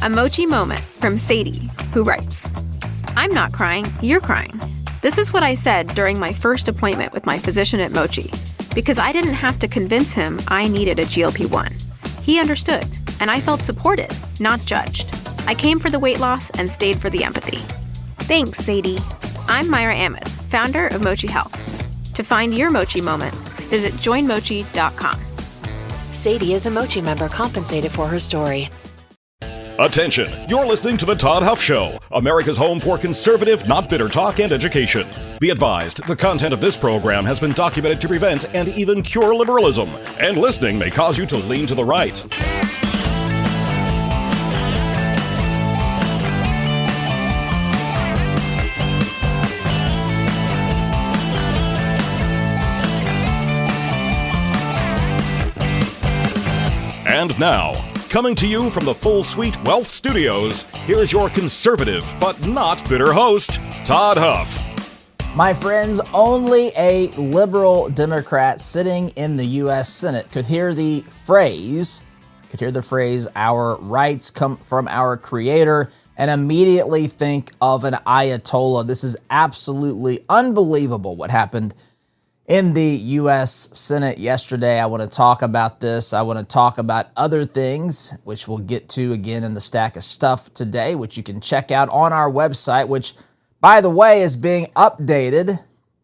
A Mochi moment from Sadie, who writes, I'm not crying, you're crying. This is what I said during my first appointment with my physician at Mochi, because I didn't have to convince him I needed a GLP-1. He understood, and I felt supported, not judged. I came for the weight loss and stayed for the empathy. Thanks, Sadie. I'm Myra Ahmed, founder of Mochi Health. To find your Mochi moment, visit joinmochi.com. Sadie is a Mochi member compensated for her story. Attention! You're listening to The Todd Huff Show, America's home for conservative, not bitter talk and education. Be advised, the content of this program has been documented to prevent and even cure liberalism, and listening may cause you to lean to the right. And now, coming to you from the Full Suite Wealth Studios, here's your conservative but not bitter host, Todd Huff. My friends, only a liberal Democrat sitting in the U.S. Senate could hear the phrase, our rights come from our Creator, and immediately think of an Ayatollah. This is absolutely unbelievable what happened in the U.S. Senate yesterday. I want to talk about this. I want to talk about other things, which we'll get to again in the stack of stuff today, which you can check out on our website, which, by the way, is being updated,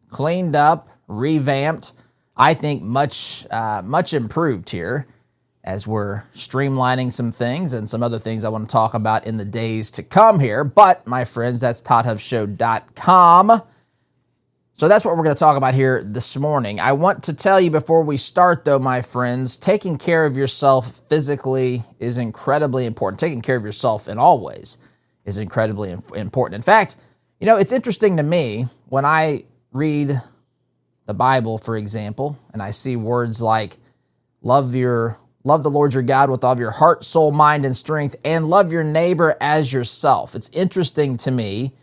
cleaned up, revamped. I think much improved here as we're streamlining some things and some other things I want to talk about in the days to come here. But, my friends, that's ToddHuffShow.com. So that's what we're going to talk about here this morning. I want to tell you before we start, though, my friends, taking care of yourself physically is incredibly important. Taking care of yourself in all ways is incredibly important. In fact, you know, it's interesting to me when I read the Bible, for example, and I see words like love the Lord your God with all of your heart, soul, mind, and strength, and love your neighbor as yourself. It's interesting to me.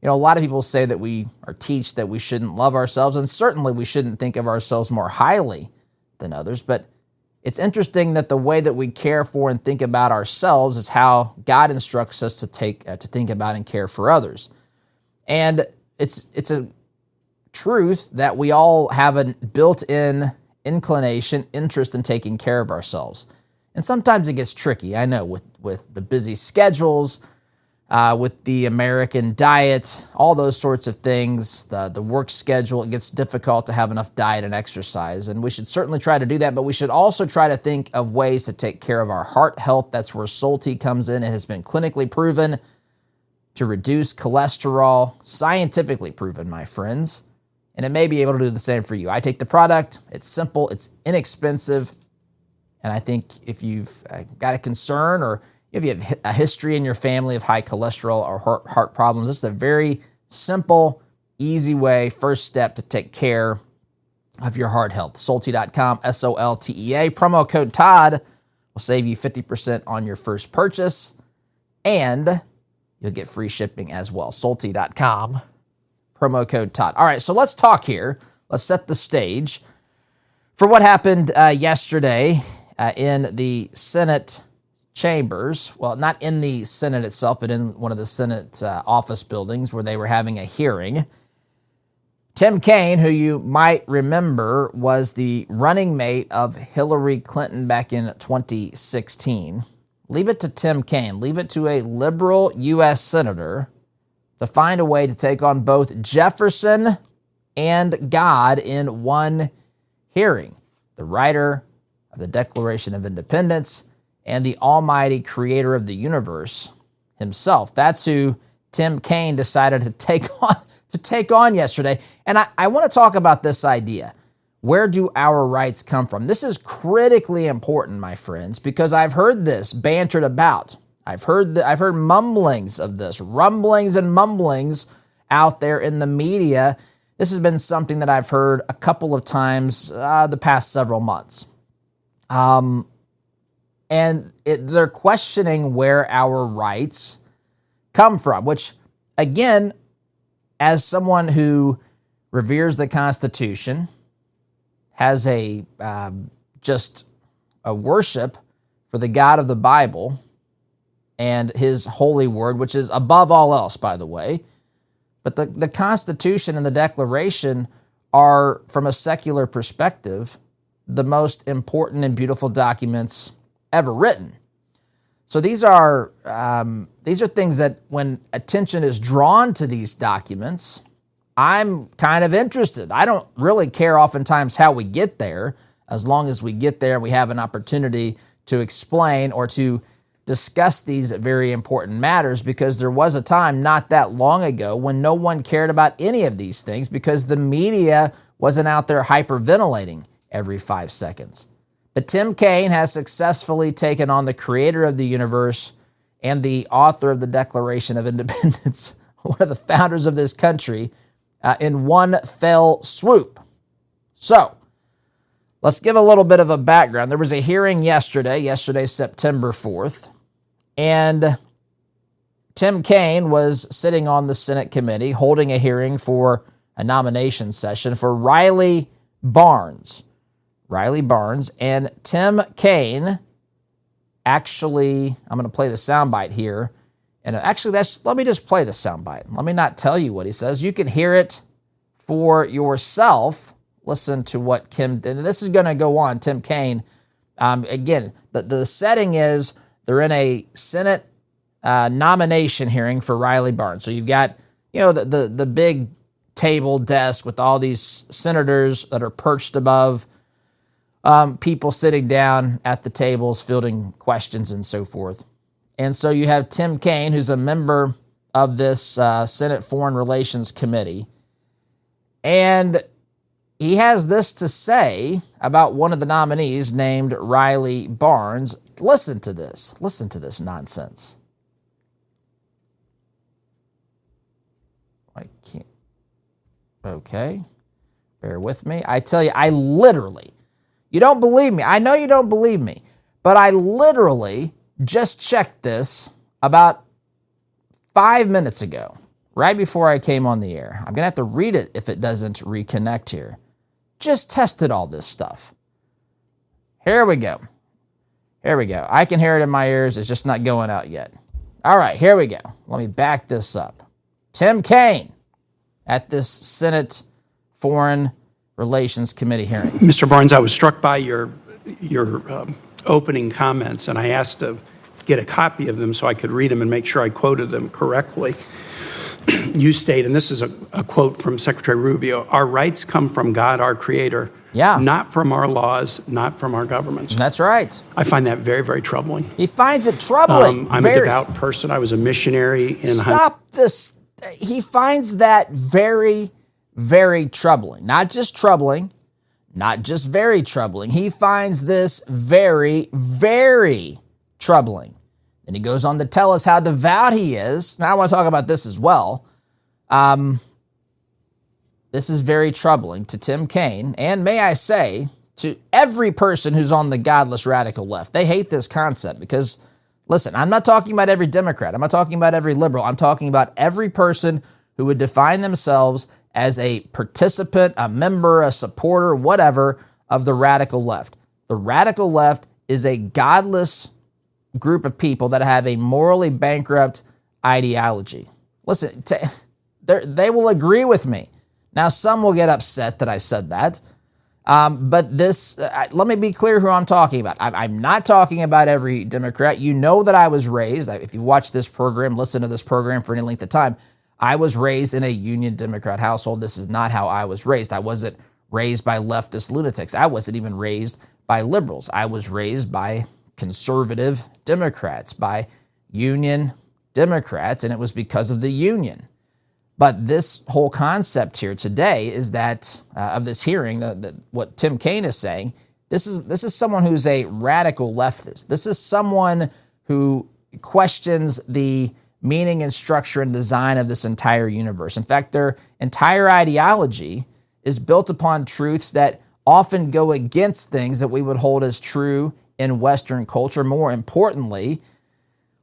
You know, a lot of people say that teach that we shouldn't love ourselves, and certainly we shouldn't think of ourselves more highly than others, but it's interesting that the way that we care for and think about ourselves is how God instructs us to think about and care for others. And it's a truth that we all have a built-in inclination, interest in taking care of ourselves. And sometimes it gets tricky, I know, with the busy schedules, with the American diet, all those sorts of things, the work schedule, it gets difficult to have enough diet and exercise. And we should certainly try to do that, but we should also try to think of ways to take care of our heart health. That's where Soul Tea comes in. It has been clinically proven to reduce cholesterol, scientifically proven, my friends. And it may be able to do the same for you. I take the product. It's simple. It's inexpensive. And I think if you've got a concern or if you have a history in your family of high cholesterol or heart problems, this is a very simple, easy way, first step to take care of your heart health. Soltea.com, SOLTEA. Promo code Todd will save you 50% on your first purchase, and you'll get free shipping as well. Soltea.com, promo code Todd. All right, so let's talk here. Let's set the stage for what happened yesterday in the Senate chambers. Well, not in the Senate itself, but in one of the Senate office buildings where they were having a hearing. Tim Kaine, who you might remember was the running mate of Hillary Clinton back in 2016. Leave it to Tim Kaine, leave it to a liberal U.S. senator to find a way to take on both Jefferson and God in one hearing. The writer of the Declaration of Independence and the almighty creator of the universe himself. That's who Tim Kaine decided to take on yesterday. And I want to talk about this idea. Where do our rights come from? This is critically important, my friends, because I've heard this bantered about. I've heard mumblings of this, rumblings and mumblings out there in the media. This has been something that I've heard a couple of times the past several months. And they're questioning where our rights come from, which, again, as someone who reveres the Constitution, has a worship for the God of the Bible, and his holy word, which is above all else, by the way. But the Constitution and the Declaration are, from a secular perspective, the most important and beautiful documents ever written. So these are things that when attention is drawn to these documents, I'm kind of interested. I don't really care oftentimes how we get there, as long as we get there, we have an opportunity to explain or to discuss these very important matters, because there was a time not that long ago when no one cared about any of these things because the media wasn't out there hyperventilating every 5 seconds. But Tim Kaine has successfully taken on the creator of the universe and the author of the Declaration of Independence, one of the founders of this country, in one fell swoop. So, let's give a little bit of a background. There was a hearing yesterday, September 4th, and Tim Kaine was sitting on the Senate committee holding a hearing for a nomination session for Riley Barnes. And Tim Kaine, actually, I'm going to play the soundbite here. And actually, let me just play the soundbite. Let me not tell you what he says. You can hear it for yourself. Listen to what and this is going to go on, Tim Kaine. Again, the setting is they're in a Senate nomination hearing for Riley Barnes. So you've got, the big table desk with all these senators that are perched above people sitting down at the tables, fielding questions and so forth. And so you have Tim Kaine, who's a member of this Senate Foreign Relations Committee. And he has this to say about one of the nominees named Riley Barnes. Listen to this. Listen to this nonsense. I can't. Okay. Bear with me. I tell you, you don't believe me. I know you don't believe me, but I literally just checked this about 5 minutes ago, right before I came on the air. I'm going to have to read it if it doesn't reconnect here. Just tested all this stuff. Here we go. I can hear it in my ears. It's just not going out yet. All right, here we go. Let me back this up. Tim Kaine at this Senate Foreign Relations Committee hearing. Mr. Barnes, I was struck by your opening comments, and I asked to get a copy of them so I could read them and make sure I quoted them correctly. You state, and this is a quote from Secretary Rubio, "Our rights come from God, our creator, not from our laws, not from our government." That's right. I find that very, very troubling. He finds it troubling. I'm a devout person. I was a missionary in... Stop this. He finds that very, very troubling. Not just troubling, not just very troubling. He finds this very, very troubling. And he goes on to tell us how devout he is. Now I want to talk about this as well. This is very troubling to Tim Kaine, and may I say, to every person who's on the godless radical left. They hate this concept because, listen, I'm not talking about every Democrat. I'm not talking about every liberal. I'm talking about every person who would define themselves as a participant, a member, a supporter, whatever, of the radical left. The radical left is a godless group of people that have a morally bankrupt ideology. Listen, they will agree with me. Now, some will get upset that I said that, but let me be clear who I'm talking about. I'm not talking about every Democrat. You know that I was raised, if you watch this program, listen to this program for any length of time, I was raised in a Union Democrat household. This is not how I was raised. I wasn't raised by leftist lunatics. I wasn't even raised by liberals. I was raised by conservative Democrats, by Union Democrats, and it was because of the Union. But this whole concept here today is that, of this hearing, what Tim Kaine is saying, this is someone who's a radical leftist. This is someone who questions the meaning and structure and design of this entire universe. In fact, their entire ideology is built upon truths that often go against things that we would hold as true in Western culture. More importantly,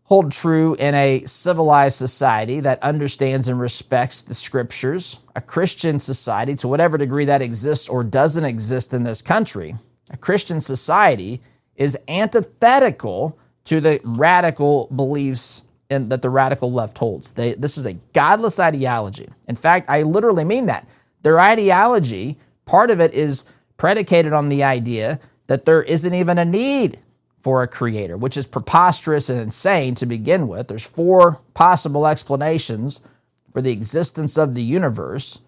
hold true in a civilized society that understands and respects the scriptures, a Christian society, to whatever degree that exists or doesn't exist in this country. A Christian society is antithetical to the radical beliefs that the radical left holds. This is a godless ideology. In fact, I literally mean that. Their ideology, part of it is predicated on the idea that there isn't even a need for a creator, which is preposterous and insane to begin with. There's 4 possible explanations for the existence of the universe,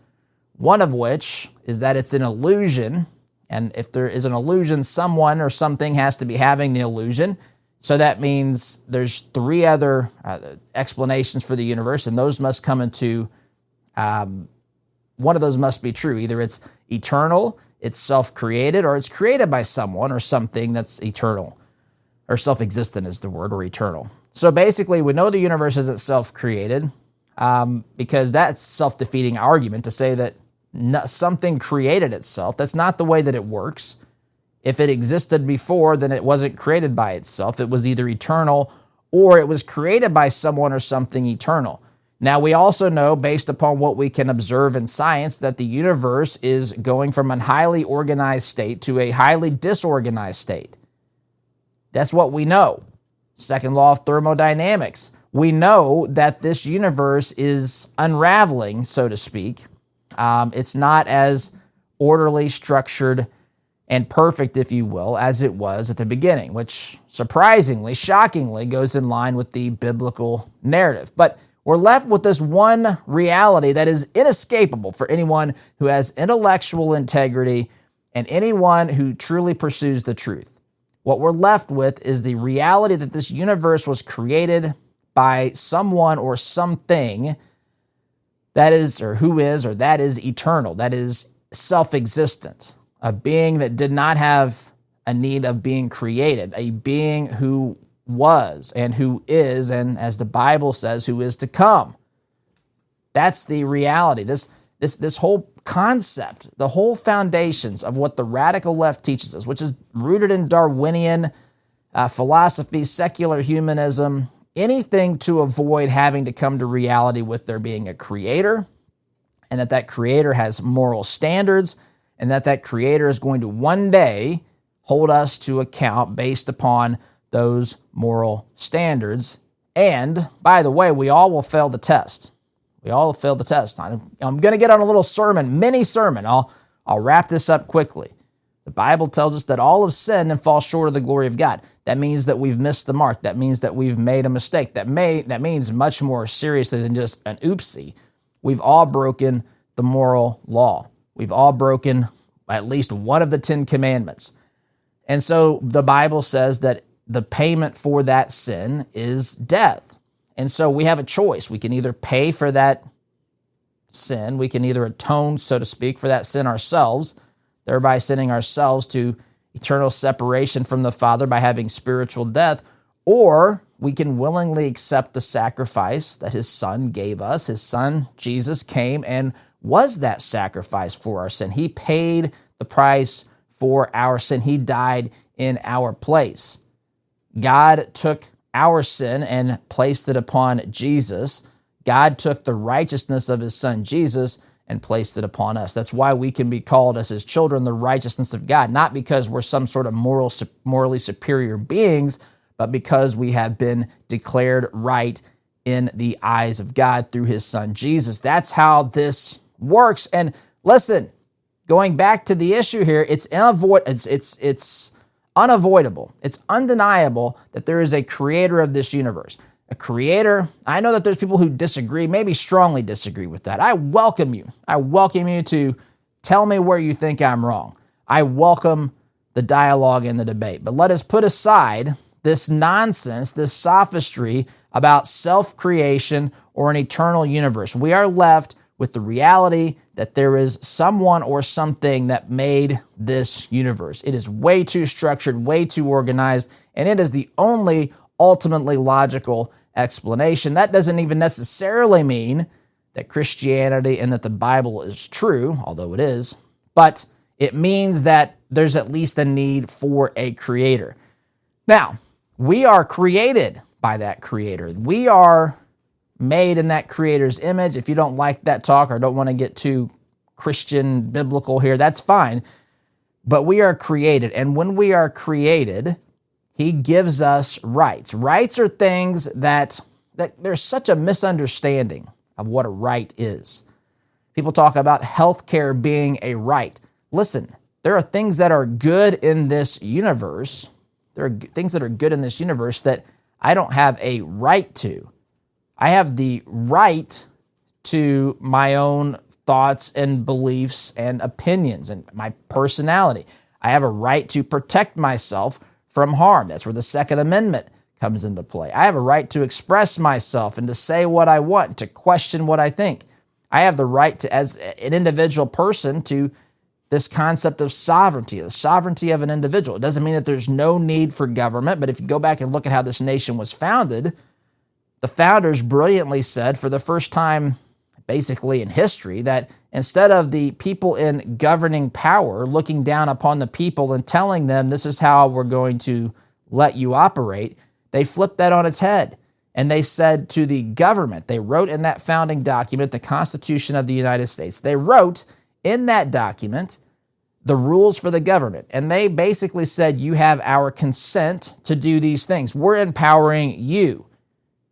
one of which is that it's an illusion, and if there is an illusion, someone or something has to be having the illusion. So that means there's 3 other explanations for the universe, and those must come into, one of those must be true. Either it's eternal, it's self-created, or it's created by someone or something that's eternal, or self-existent is the word, or eternal. So basically, we know the universe isn't self-created because that's self-defeating argument to say that something created itself. That's not the way that it works. If it existed before, then it wasn't created by itself. It was either eternal or it was created by someone or something eternal. Now, we also know, based upon what we can observe in science, that the universe is going from a highly organized state to a highly disorganized state. That's what we know. Second law of thermodynamics. We know that this universe is unraveling, so to speak. It's not as orderly, structured, and perfect, if you will, as it was at the beginning, which surprisingly, shockingly, goes in line with the biblical narrative. But we're left with this one reality that is inescapable for anyone who has intellectual integrity and anyone who truly pursues the truth. What we're left with is the reality that this universe was created by someone or something that is, or who is, or that is eternal, that is self-existent, a being that did not have a need of being created, a being who was and who is, and as the Bible says, who is to come. That's the reality. This whole concept, the whole foundations of what the radical left teaches us, which is rooted in Darwinian philosophy, secular humanism, anything to avoid having to come to reality with there being a creator, and that creator has moral standards, and that creator is going to one day hold us to account based upon those moral standards. And, by the way, we all will fail the test. We all will fail the test. I'm going to get on a little mini sermon. I'll wrap this up quickly. The Bible tells us that all have sinned and fall short of the glory of God. That means that we've missed the mark. That means that we've made a mistake. That means much more seriously than just an oopsie. We've all broken the moral law. We've all broken at least one of the 10 commandments. And so the Bible says that the payment for that sin is death. And so we have a choice. We can either pay for that sin, we can either atone, so to speak, for that sin ourselves, thereby sending ourselves to eternal separation from the Father by having spiritual death, or we can willingly accept the sacrifice that His Son gave us. His Son, Jesus, came and was that sacrifice for our sin. He paid the price for our sin. He died in our place. God took our sin and placed it upon Jesus. God took the righteousness of His Son, Jesus, and placed it upon us. That's why we can be called as His children the righteousness of God, not because we're some sort of morally superior beings, but because we have been declared right in the eyes of God through His Son, Jesus. That's how this works. And listen, going back to the issue here, it's unavoidable. It's undeniable that there is a creator of this universe. A creator. I know that there's people who disagree, maybe strongly disagree with that. I welcome you. I welcome you to tell me where you think I'm wrong. I welcome the dialogue and the debate. But let us put aside this nonsense, this sophistry about self-creation or an eternal universe. We are left with the reality that there is someone or something that made this universe. It is way too structured, way too organized, and it is the only ultimately logical explanation. That doesn't even necessarily mean that Christianity and that the Bible is true, although it is, but it means that there's at least a need for a creator. Now, we are created by that creator. We are made in that creator's image. If you don't like that talk or don't want to get too Christian biblical here, that's fine. But we are created. And when we are created, He gives us rights. Rights are things that there's such a misunderstanding of what a right is. People talk about healthcare being a right. Listen, there are things that are good in this universe. There are things that are good in this universe that I don't have a right to. I have the right to my own thoughts and beliefs and opinions and my personality. I have a right to protect myself from harm. That's where the Second Amendment comes into play. I have a right to express myself and to say what I want, to question what I think. I have the right to, as an individual person, to this concept of sovereignty, the sovereignty of an individual. It doesn't mean that there's no need for government, but if you go back and look at how this nation was founded, the founders brilliantly said for the first time basically in history that instead of the people in governing power looking down upon the people and telling them this is how we're going to let you operate, they flipped that on its head. And they said to the government, they wrote in that founding document, the Constitution of the United States, they wrote in that document the rules for the government. And they basically said, you have our consent to do these things. We're empowering you.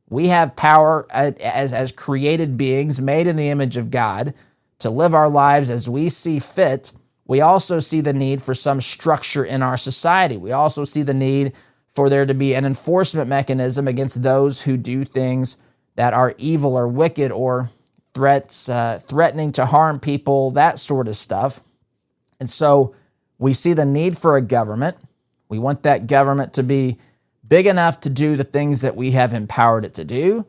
We have power as created beings made in the image of God to live our lives as we see fit. We also see the need for some structure in our society. We also see the need for there to be an enforcement mechanism against those who do things that are evil or wicked or threatening to harm people, that sort of stuff. And so we see the need for a government. We want that government to be big enough to do the things that we have empowered it to do,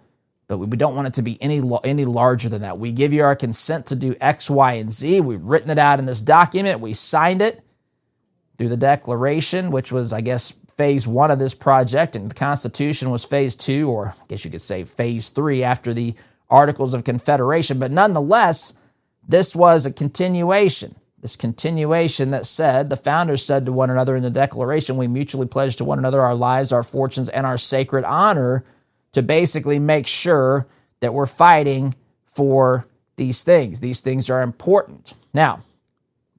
but we don't want it to be any larger than that. We give you our consent to do X, Y, and Z. We've written it out in this document. We signed it through the Declaration, which was, I guess, phase 1 of this project, and the Constitution was phase 2, or I guess you could say phase 3 after the Articles of Confederation. But nonetheless, this was a continuation. This continuation that said, the founders said to one another in the Declaration, we mutually pledge to one another our lives, our fortunes, and our sacred honor, to basically make sure that we're fighting for these things. These things are important. Now,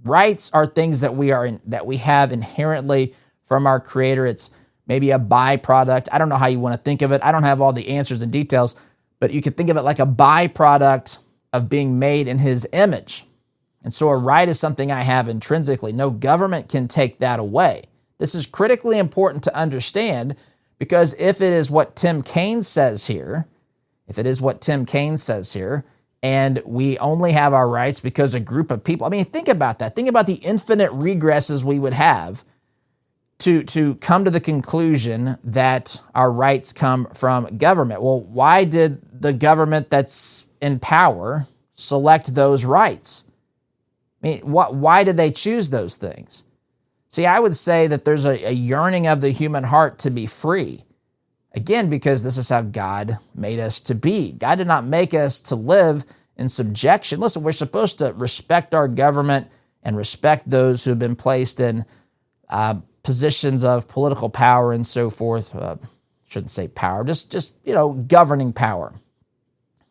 rights are things that we have inherently from our Creator. It's maybe a byproduct. I don't know how you want to think of it. I don't have all the answers and details, but you can think of it like a byproduct of being made in His image. And so a right is something I have intrinsically. No government can take that away. This is critically important to understand, because if it is what Tim Kaine says here, and we only have our rights because a group of people, I mean, think about that. Think about the infinite regresses we would have to come to the conclusion that our rights come from government. Well, why did the government that's in power select those rights? I mean, why did they choose those things? See, I would say that there's a yearning of the human heart to be free. Again, because this is how God made us to be. God did not make us to live in subjection. Listen, we're supposed to respect our government and respect those who have been placed in positions of political power and so forth. Shouldn't say power, just governing power.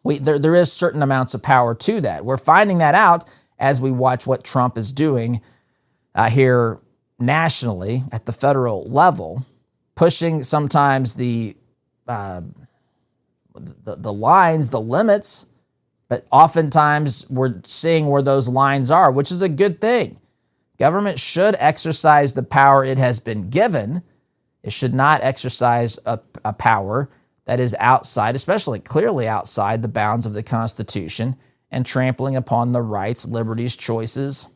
There is certain amounts of power to that. We're finding that out as we watch what Trump is doing here nationally at the federal level, pushing sometimes the lines, the limits, but oftentimes we're seeing where those lines are, which is a good thing. Government should exercise the power it has been given. It should not exercise a power that is outside, especially clearly outside the bounds of the Constitution, and trampling upon the rights, liberties, choices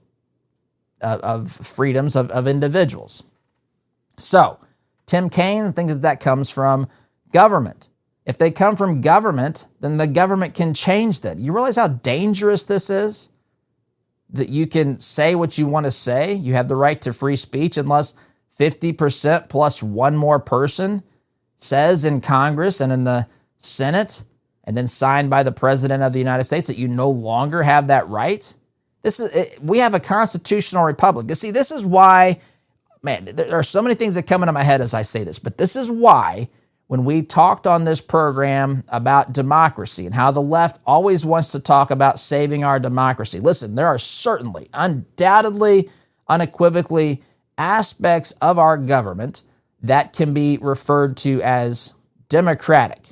of freedoms of individuals. So, Tim Kaine thinks that comes from government. If they come from government, then the government can change that. You realize how dangerous this is? That you can say what you want to say. You have the right to free speech unless 50% plus one more person says in Congress and in the Senate and then signed by the President of the United States that you no longer have that right. We have a constitutional republic. You see, this is why, man, there are so many things that come into my head as I say this, but this is why when we talked on this program about democracy and how the left always wants to talk about saving our democracy. Listen, there are certainly, undoubtedly, unequivocally aspects of our government that can be referred to as democratic.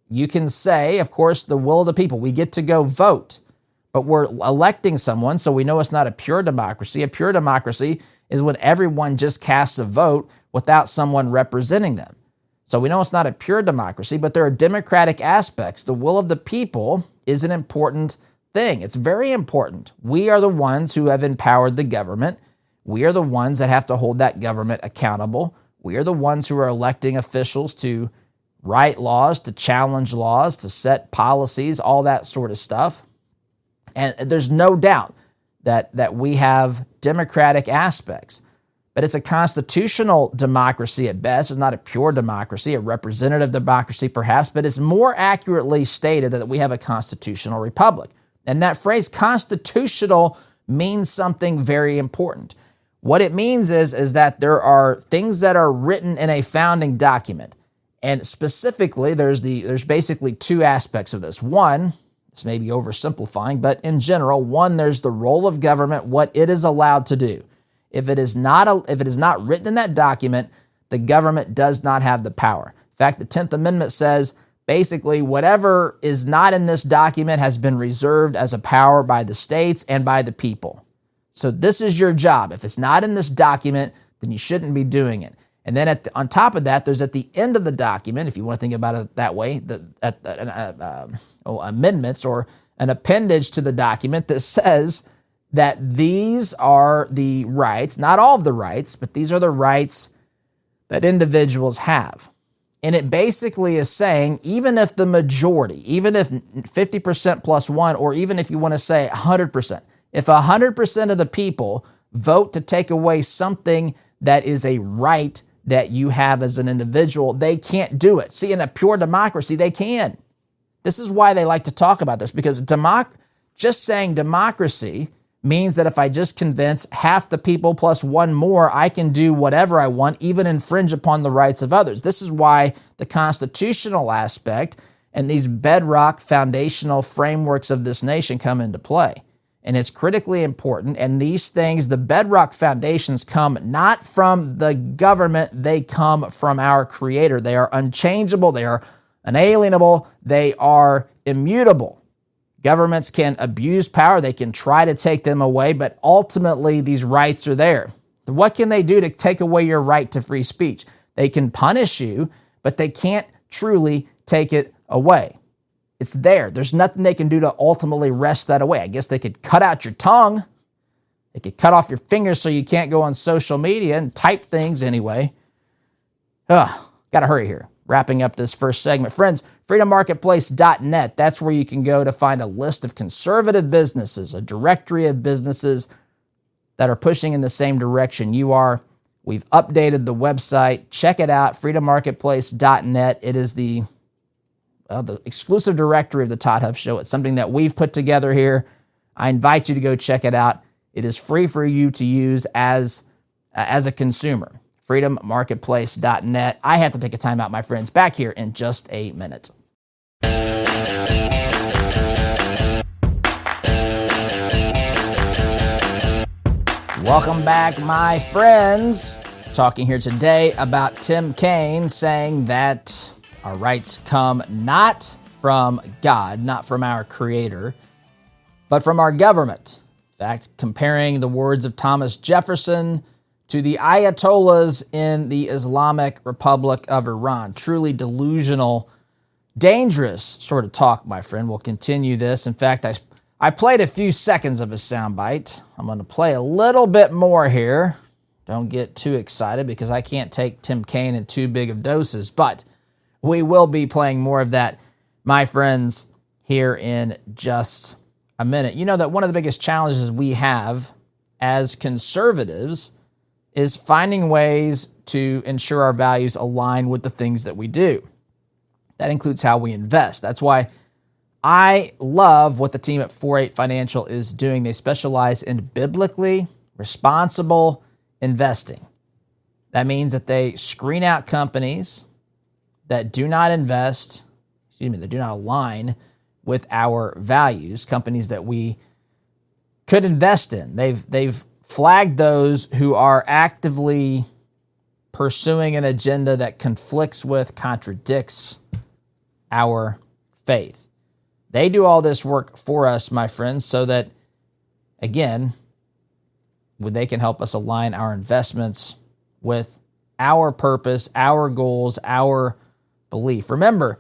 You can say, of course, the will of the people. We get to go vote, but we're electing someone, so we know it's not a pure democracy. A pure democracy is when everyone just casts a vote without someone representing them. So we know it's not a pure democracy, but there are democratic aspects. The will of the people is an important thing. It's very important. We are the ones who have empowered the government. We are the ones that have to hold that government accountable. We are the ones who are electing officials to write laws, to challenge laws, to set policies, all that sort of stuff. And there's no doubt that we have democratic aspects. But it's a constitutional democracy at best. It's not a pure democracy, a representative democracy perhaps, but it's more accurately stated that we have a constitutional republic. And that phrase constitutional means something very important. What it means is that there are things that are written in a founding document. And specifically, there's basically two aspects of this. One, this may be oversimplifying, but in general, one, there's the role of government, what it is allowed to do. If it is not written in that document, the government does not have the power. In fact, the 10th Amendment says basically whatever is not in this document has been reserved as a power by the states and by the people. So this is your job. If it's not in this document, then you shouldn't be doing it. And then on top of that, there's at the end of the document, if you want to think about it that way, amendments or an appendage to the document that says that these are the rights, not all of the rights, but these are the rights that individuals have. And it basically is saying, even if the majority, even if 50% plus one, or even if you want to say 100%, if 100% of the people vote to take away something that is a right that you have as an individual, they can't do it. See, in a pure democracy, they can. This is why they like to talk about this, because just saying democracy means that if I just convince half the people plus one more, I can do whatever I want, even infringe upon the rights of others. This is why the constitutional aspect and these bedrock foundational frameworks of this nation come into play. And it's critically important. And these things, the bedrock foundations, come not from the government, they come from our Creator. They are unchangeable, they are unalienable, they are immutable. Governments can abuse power, they can try to take them away, but ultimately these rights are there. What can they do to take away your right to free speech? They can punish you, but they can't truly take it away. It's there. There's nothing they can do to ultimately wrest that away. I guess they could cut out your tongue. They could cut off your fingers so you can't go on social media and type things anyway. Got to hurry here. Wrapping up this first segment. Friends, freedommarketplace.net. That's where you can go to find a list of conservative businesses, a directory of businesses that are pushing in the same direction you are. We've updated the website. Check it out, freedommarketplace.net. It is the exclusive directory of the Todd Huff Show. It's something that we've put together here. I invite you to go check it out. It is free for you to use as a consumer. freedommarketplace.net. I have to take a time out, my friends. Back here in just a minute. Welcome back, my friends. Talking here today about Tim Kaine saying that our rights come not from God, not from our Creator, but from our government. In fact, comparing the words of Thomas Jefferson to the Ayatollahs in the Islamic Republic of Iran. Truly delusional, dangerous sort of talk, my friend. We'll continue this. In fact, I played a few seconds of a soundbite. I'm going to play a little bit more here. Don't get too excited because I can't take Tim Kaine in too big of doses, but we will be playing more of that, my friends, here in just a minute. You know that one of the biggest challenges we have as conservatives is finding ways to ensure our values align with the things that we do. That includes how we invest. That's why I love what the team at 48 Financial is doing. They specialize in biblically responsible investing. That means that they screen out companies that do not that do not align with our values, companies that we could invest in. They've flagged those who are actively pursuing an agenda that conflicts with, contradicts our faith. They do all this work for us, my friends, so that, again, they can help us align our investments with our purpose, our goals, our belief. Remember,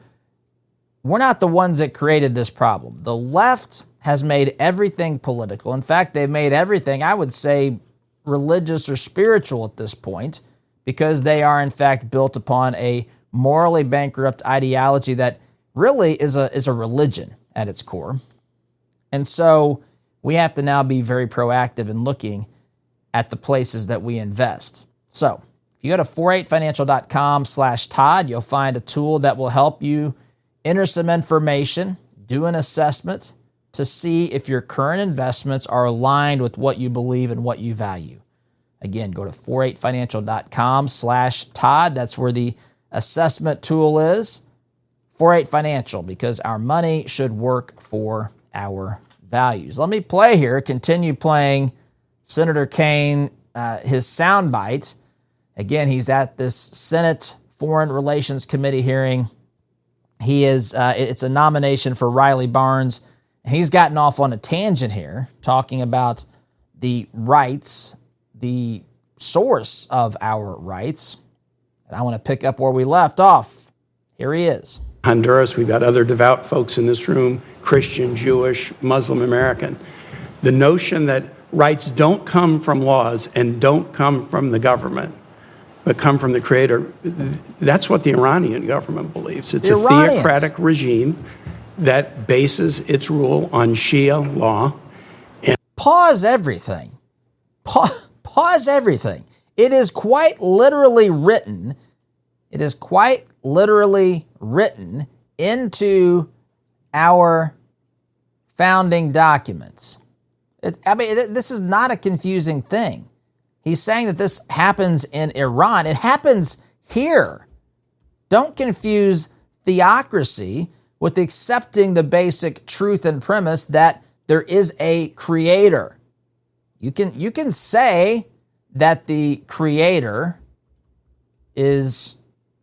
we're not the ones that created this problem. The left has made everything political. In fact, they've made everything, I would say, religious or spiritual at this point, because they are, in fact, built upon a morally bankrupt ideology that really is a religion at its core. And so we have to now be very proactive in looking at the places that we invest. So if you go to 48financial.com/Todd, you'll find a tool that will help you enter some information, do an assessment to see if your current investments are aligned with what you believe and what you value. Again, go to 48financial.com/Todd. That's where the assessment tool is. 48 Financial, because our money should work for our values. Let me play here, continue playing Senator Kaine, his soundbite. Again, he's at this Senate Foreign Relations Committee hearing. He is, it's a nomination for Riley Barnes, and he's gotten off on a tangent here, talking about the rights, the source of our rights. And I want to pick up where we left off. Here he is. Honduras, we've got other devout folks in this room, Christian, Jewish, Muslim American. The notion that rights don't come from laws and don't come from the government, but come from the Creator, that's what the Iranian government believes. It's a theocratic regime that bases its rule on Shia law. Pause everything. Pause everything. It is quite literally written. It is quite literally written into our founding documents. This is not a confusing thing. He's saying that this happens in Iran. It happens here. Don't confuse theocracy with accepting the basic truth and premise that there is a creator. You can say that the creator is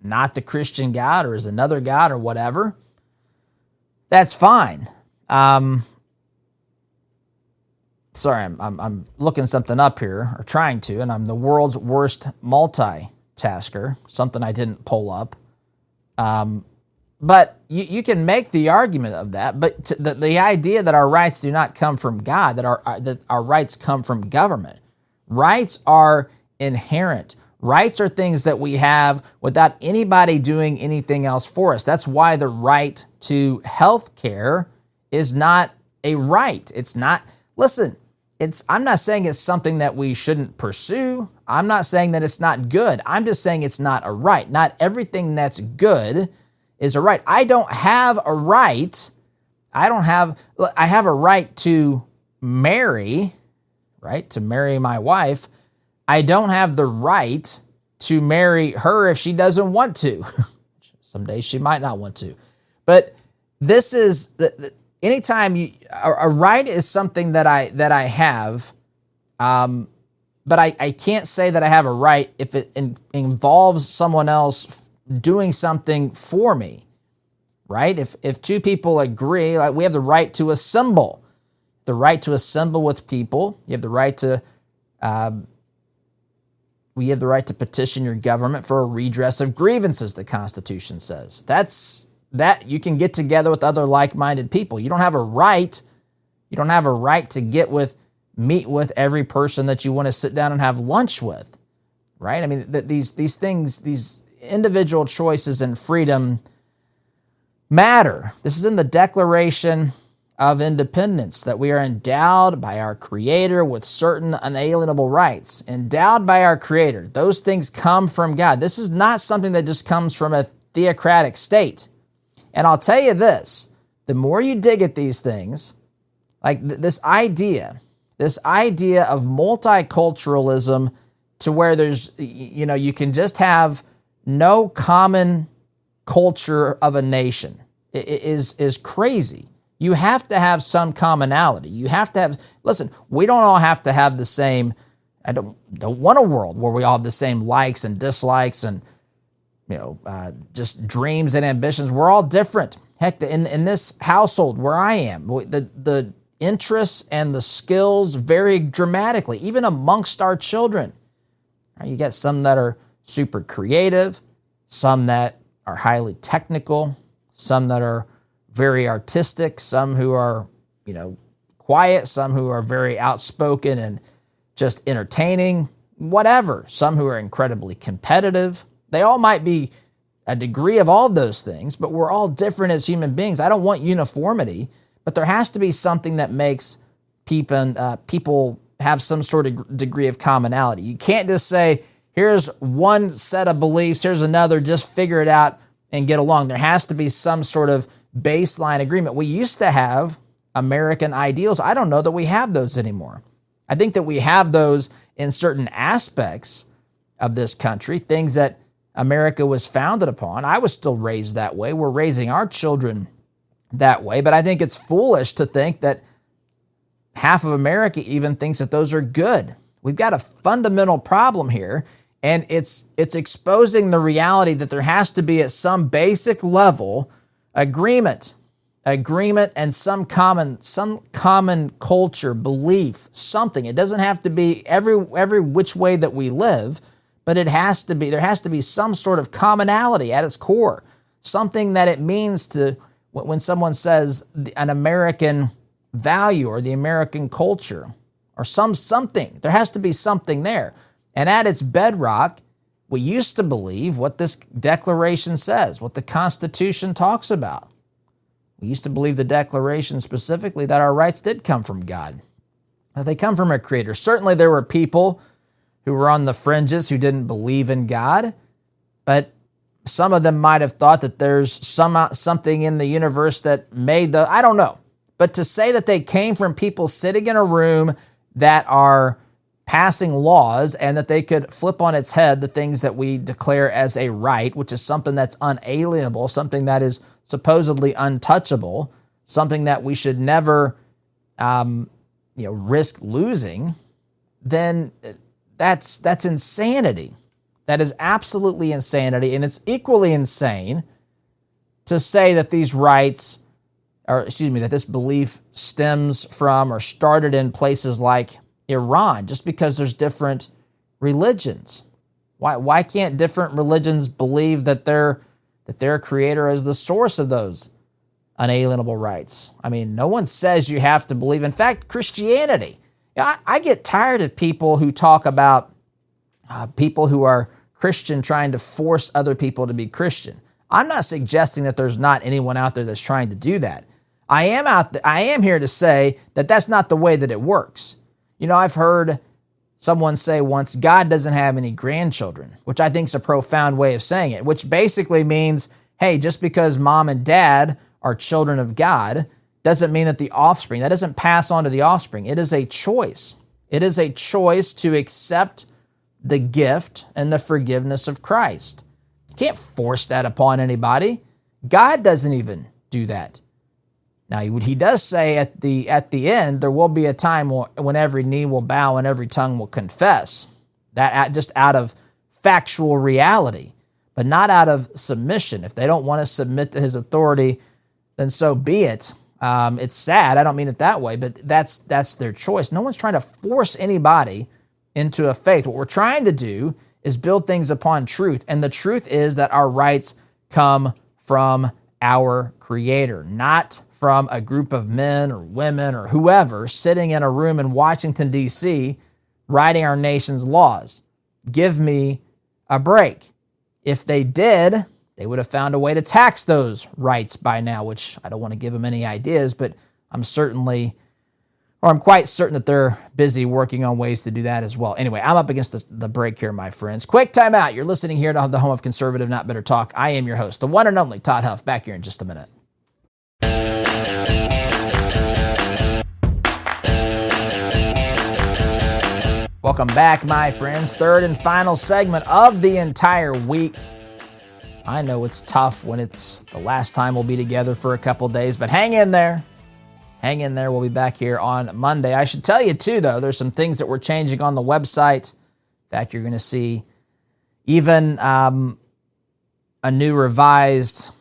not the Christian God or is another God or whatever. That's fine. Sorry, I'm looking something up here, or trying to, and I'm the world's worst multitasker, something I didn't pull up. But you can make the argument of that, but the idea that our rights do not come from God, that our rights come from government. Rights are inherent. Rights are things that we have without anybody doing anything else for us. That's why the right to health care is not a right. It's not, listen, I'm not saying it's something that we shouldn't pursue. I'm not saying that it's not good. I'm just saying it's not a right. Not everything that's good is a right. I don't have a right. I have a right to marry, right? To marry my wife. I don't have the right to marry her if she doesn't want to. Some days she might not want to. But this is, anytime a right is something that I have, but I can't say that I have a right if it involves someone else doing something for me, right? If two people agree, like we have the right to assemble, with people. You have the right to, we have the right to petition your government for a redress of grievances, the Constitution says. That you can get together with other like-minded people. You don't have a right. You don't have a right to meet with every person that you want to sit down and have lunch with, right? I mean, these things, these individual choices and freedom matter. This is in the Declaration of Independence, that we are endowed by our Creator with certain unalienable rights. Endowed by our Creator. Those things come from God. This is not something that just comes from a theocratic state. And I'll tell you this, the more you dig at these things, like this idea of multiculturalism to where there's, you can just have no common culture of a nation is crazy. You have to have some commonality. You have to have, listen, we don't all have to have the same I don't want a world where we all have the same likes and dislikes and just dreams and ambitions. We're all different. Heck, in this household where I am, the interests and the skills vary dramatically, even amongst our children. You get some that are super creative, some that are highly technical, some that are very artistic, some who are, quiet, some who are very outspoken and just entertaining, whatever. Some who are incredibly competitive. They all might be a degree of all of those things, but we're all different as human beings. I don't want uniformity, but there has to be something that makes people have some sort of degree of commonality. You can't just say, here's one set of beliefs, here's another, just figure it out and get along. There has to be some sort of baseline agreement. We used to have American ideals. I don't know that we have those anymore. I think that we have those in certain aspects of this country, things that America was founded upon. I was still raised that way. We're raising our children that way, but I think it's foolish to think that half of America even thinks that those are good. We've got a fundamental problem here, and it's exposing the reality that there has to be at some basic level agreement and some common culture, belief, something. It doesn't have to be every which way that we live, but there has to be some sort of commonality at its core, something that it means to, when someone says an American value or the American culture or something, there has to be something there. And at its bedrock, we used to believe what this Declaration says, what the Constitution talks about. We used to believe the Declaration specifically that our rights did come from God, that they come from a creator. Certainly there were people who were on the fringes who didn't believe in God, but some of them might have thought that there's something in the universe that made I don't know. But to say that they came from people sitting in a room that are passing laws and that they could flip on its head the things that we declare as a right, which is something that's unalienable, something that is supposedly untouchable, something that we should never risk losing, then that's insanity. That is absolutely insanity, and it's equally insane to say that these rights, that this belief stems from or started in places like Iran, just because there's different religions. Why can't different religions believe that their creator is the source of those unalienable rights? I mean, no one says you have to believe. In fact, Christianity. I get tired of people who talk about people who are Christian trying to force other people to be Christian. I'm not suggesting that there's not anyone out there that's trying to do that. I am here to say that that's not the way that it works. I've heard someone say once, God doesn't have any grandchildren, which I think is a profound way of saying it, which basically means, hey, just because mom and dad are children of God doesn't mean that that doesn't pass on to the offspring. It is a choice. It is a choice to accept the gift and the forgiveness of Christ. You can't force that upon anybody. God doesn't even do that. Now, he does say at the end, there will be a time when every knee will bow and every tongue will confess. That just out of factual reality, but not out of submission. If they don't want to submit to his authority, then so be it. It's sad. I don't mean it that way, but that's their choice. No one's trying to force anybody into a faith. What we're trying to do is build things upon truth, and the truth is that our rights come from our Creator, not from a group of men or women or whoever sitting in a room in Washington, D.C., writing our nation's laws. Give me a break. If they did, they would have found a way to tax those rights by now, which I don't want to give them any ideas, but I'm quite certain that they're busy working on ways to do that as well. Anyway, I'm up against the break here, my friends. Quick time out. You're listening here to the home of conservative, not bitter talk. I am your host, the one and only Todd Huff, back here in just a minute. Welcome back, my friends. Third and final segment of the entire week. I know it's tough when it's the last time we'll be together for a couple days, but hang in there. Hang in there. We'll be back here on Monday. I should tell you, too, though, there's some things that we're changing on the website. In fact, you're going to see even a new revised,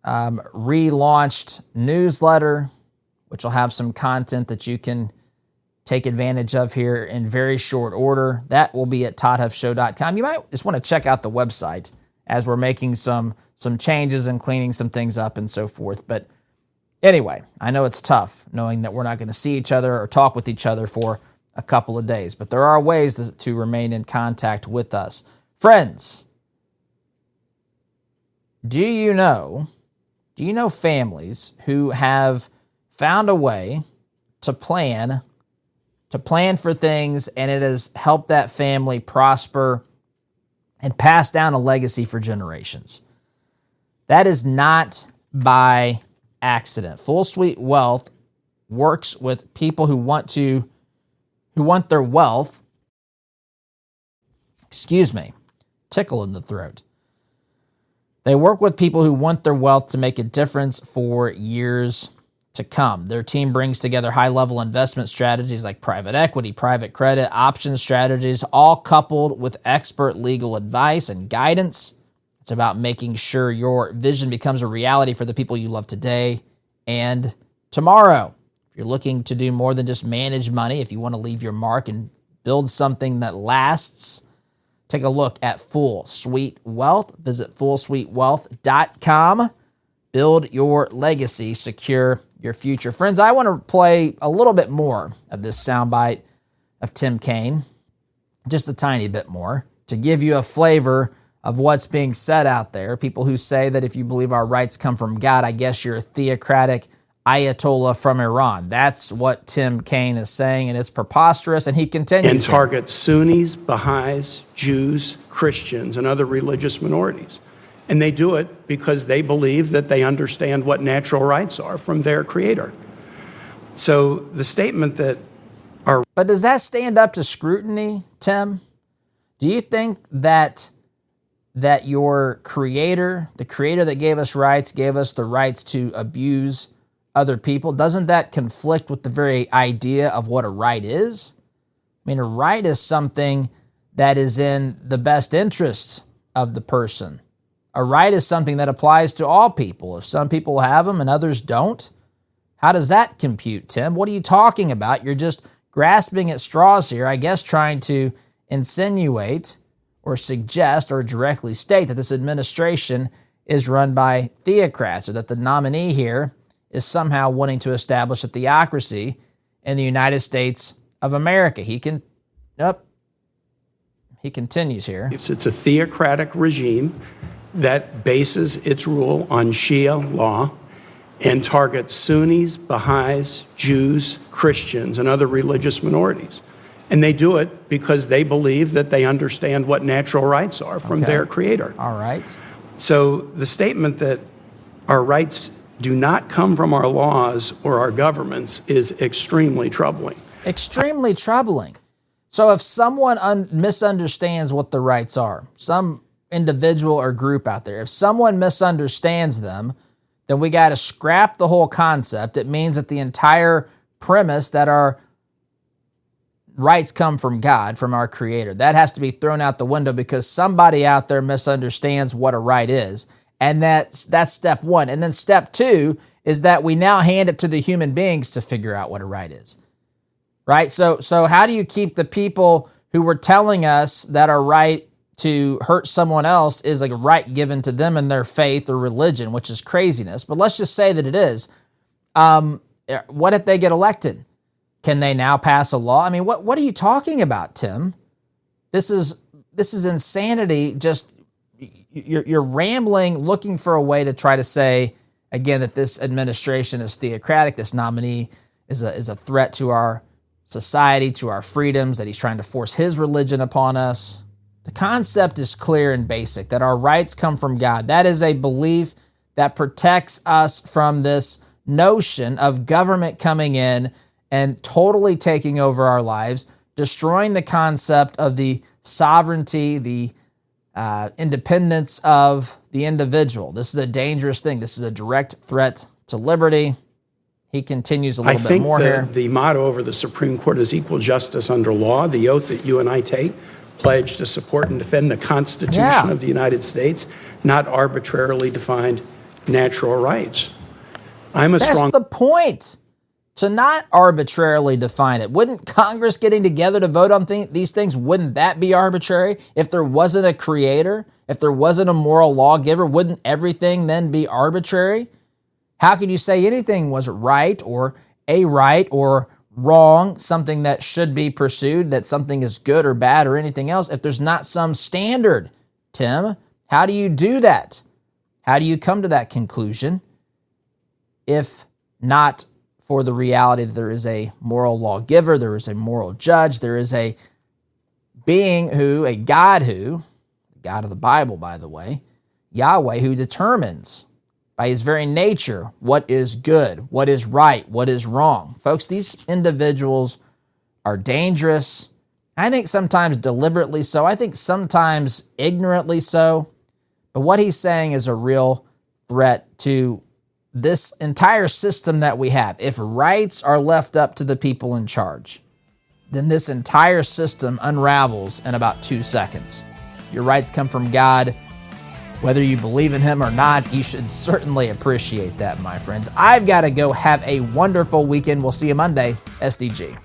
relaunched newsletter, which will have some content that you can take advantage of here in very short order. That will be at toddhuffshow.com. You might just want to check out the website as we're making some changes and cleaning some things up and so forth. But anyway, I know it's tough knowing that we're not going to see each other or talk with each other for a couple of days, but there are ways to remain in contact with us. Friends, do you know families who have found a way to plan for things, and it has helped that family prosper and pass down a legacy for generations? That is not by accident. Full Suite Wealth works with people who want their wealth, tickle in the throat. They work with people who want their wealth to make a difference for years to come. Their team brings together high-level investment strategies like private equity, private credit, option strategies, all coupled with expert legal advice and guidance. It's about making sure your vision becomes a reality for the people you love today and tomorrow. If you're looking to do more than just manage money, if you want to leave your mark and build something that lasts, take a look at Full Suite Wealth. Visit fullsuitewealth.com. Build your legacy, secure your future. Friends, I want to play a little bit more of this soundbite of Tim Kaine, just a tiny bit more, to give you a flavor of what's being said out there. People who say that if you believe our rights come from God, I guess you're a theocratic Ayatollah from Iran. That's what Tim Kaine is saying, and it's preposterous, and he continues. And target Sunnis, Baha'is, Jews, Christians, and other religious minorities. And they do it because they believe that they understand what natural rights are from their creator. So the statement that our... But does that stand up to scrutiny, Tim? Do you think that your creator, the creator that gave us the rights to abuse other people, doesn't that conflict with the very idea of what a right is? I mean, a right is something that is in the best interest of the person. A right is something that applies to all people. If some people have them and others don't, how does that compute, Tim? What are you talking about? You're just grasping at straws here, I guess trying to insinuate or suggest or directly state that this administration is run by theocrats, or that the nominee here is somehow wanting to establish a theocracy in the United States of America. He continues here. It's a theocratic regime that bases its rule on Shia law and targets Sunnis, Baha'is, Jews, Christians, and other religious minorities. And they do it because they believe that they understand what natural rights are from their creator. All right. So the statement that our rights do not come from our laws or our governments is extremely troubling. Extremely troubling. So if someone misunderstands what the rights are, some individual or group out there, if someone misunderstands them, then we got to scrap the whole concept. It means that the entire premise that our rights come from God, from our creator, that has to be thrown out the window because somebody out there misunderstands what a right is. And that's step one. And then step two is that we now hand it to the human beings to figure out what a right is. Right? So how do you keep the people who were telling us that our right to hurt someone else is like a right given to them in their faith or religion, which is craziness, but let's just say that it is. What if they get elected? Can they now pass a law? I mean, what are you talking about, Tim? This is insanity. Just you're rambling, looking for a way to try to say again that this administration is theocratic, this nominee is a threat to our society, to our freedoms, that he's trying to force his religion upon us. The concept is clear and basic, that our rights come from God. That is a belief that protects us from this notion of government coming in and totally taking over our lives, destroying the concept of the sovereignty, the independence of the individual. This is a dangerous thing. This is a direct threat to liberty. He continues a little bit more here. I think the motto over the Supreme Court is equal justice under law. The oath that you and I take, pledge to support and defend the Constitution of the United States, not arbitrarily defined natural rights. That's the point. To not arbitrarily define it. Wouldn't Congress getting together to vote on these things, wouldn't that be arbitrary? If there wasn't a creator, if there wasn't a moral lawgiver, wouldn't everything then be arbitrary? How could you say anything was right or wrong, something that should be pursued, that something is good or bad or anything else, if there's not some standard? Tim, how do you do that? How do you come to that conclusion if not for the reality that there is a moral lawgiver, there is a moral judge, there is a being a God the God of the Bible, by the way, Yahweh, who determines by his very nature what is good, what is right, what is wrong. Folks, these individuals are dangerous. I think sometimes deliberately so. I think sometimes ignorantly so. But what he's saying is a real threat to this entire system that we have. If rights are left up to the people in charge, then this entire system unravels in about 2 seconds. Your rights come from God. Whether you believe in him or not, you should certainly appreciate that, my friends. I've got to go. Have a wonderful weekend. We'll see you Monday. SDG.